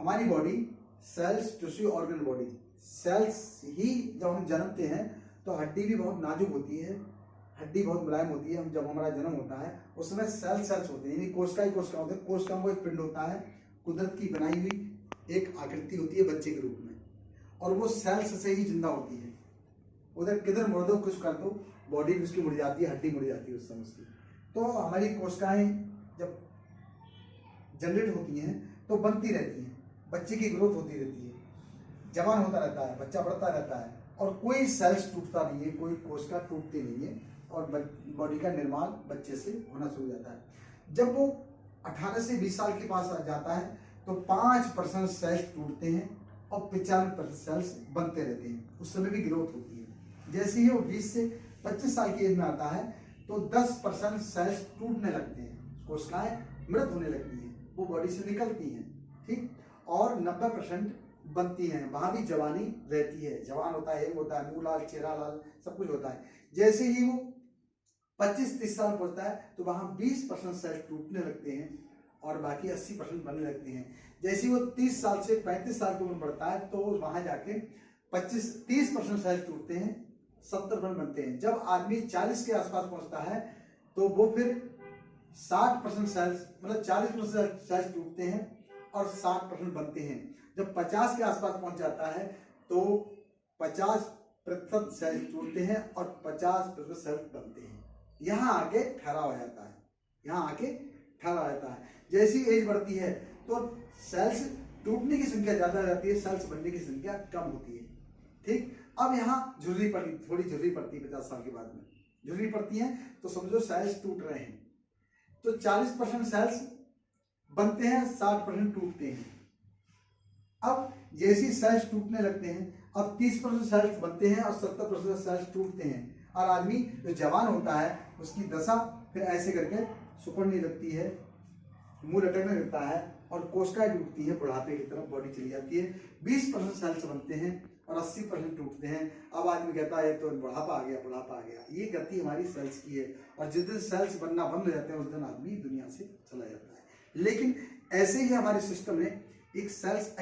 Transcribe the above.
हमारी body cells tissue organ body, cells ही जब हम जन्मते हैं तो हड्डी भी बहुत नाजुक होती है, हड्डी बहुत मुलायम होती है। हम जब हमारा जन्म होता है उस समय सेल्स होते हैं, यानी कोशिका ही कोशिका होते हैं। कोशिका में एक पिंड होता है, कुदरत की बनाई हुई एक आकृति होती है बच्चे के रूप में, और वो सेल्स से ही जिंदा होती है। उधर किधर मुड़ दो, कुछ कर दो, बॉडी भी उसकी मुड़ जाती है, हड्डी मुड़ जाती है उस समय उसकी। तो हमारी कोशिकाएं जब जनरेट होती हैं तो बनती रहती हैं, बच्चे की ग्रोथ होती रहती है, जवान होता रहता है, बच्चा बढ़ता रहता है, और कोई सेल्स टूटता नहीं है, कोई कोशिका टूटती नहीं है, और बॉडी का निर्माण बच्चे से होना शुरू हो जाता है। जब वो 18 से 20 साल के पास आ जाता है तो 5% सेल्स टूटते हैं और 95% सेल्स बनते रहते हैं। उस समय भी ग्रोथ होती है। जैसे ही वो 20 से 25 साल की एज में आता है तो 10% सेल्स टूटने लगते हैं, कोशिकाएं मृत होने लगती हैं, वो बॉडी से निकलती हैं, ठीक, और 90% बनती हैं। वहां भी जवानी रहती है, जवान होता है, होता है, मुंह लाल, चेहरा लाल, सब कुछ होता है। जैसे ही वो 25-30 साल पहुंचता है तो वहां 20% सेल्स टूटने लगते हैं और बाकी 80% बनने लगते हैं। जैसे ही वो 30 साल से 35 साल की उम्र बढ़ता है तो वहां जाके 30% सेल्स टूटते हैं, 70% बनते हैं। जब आदमी 40 के आसपास पहुंचता है तो वो फिर 60% सेल्स, मतलब 40% सेल्स टूटते हैं और 60% बनते हैं। जब 50 के आसपास पहुंच जाता है तो 50% सेल्स टूटते हैं और 50% सेल्स बनते हैं। यहाँ आके ठहराव हो जाता है, यहाँ आके ठहराव हो जाता है। जैसी एज बढ़ती है तो सेल्स टूटने की संख्या ज्यादा हो जाती है, सेल्स बनने की संख्या कम होती है, ठीक। अब यहाँ झुर्री पड़ती है 50 साल के बाद में, झुर्री पड़ती है तो समझो सेल्स टूट रहे हैं। तो 40% सेल्स बनते हैं, 60% टूटते हैं। अब जैसी सेल्स टूटने लगते हैं, अब 30% सेल्स बनते हैं और 70% सेल्स टूटते हैं, और आदमी जो जवान होता है उसकी दशा फिर ऐसे करके सुकड़ने लगती है, मुंह लटकने लगता है और कोशिकाएं टूटती है, बुढ़ापे की तरफ बॉडी चली जाती है। 20% सेल्स बनते हैं और 80% टूटते हैं। अब आदमी कहता है तो बुढ़ापा आ गया। ये गति हमारी सेल्स की है, और जिस दिन सेल्स बनना बंद हो जाते हैं उस दिन आदमी दुनिया से चला जाता है। लेकिन ऐसे ही हमारे सिस्टम में एक सेल्स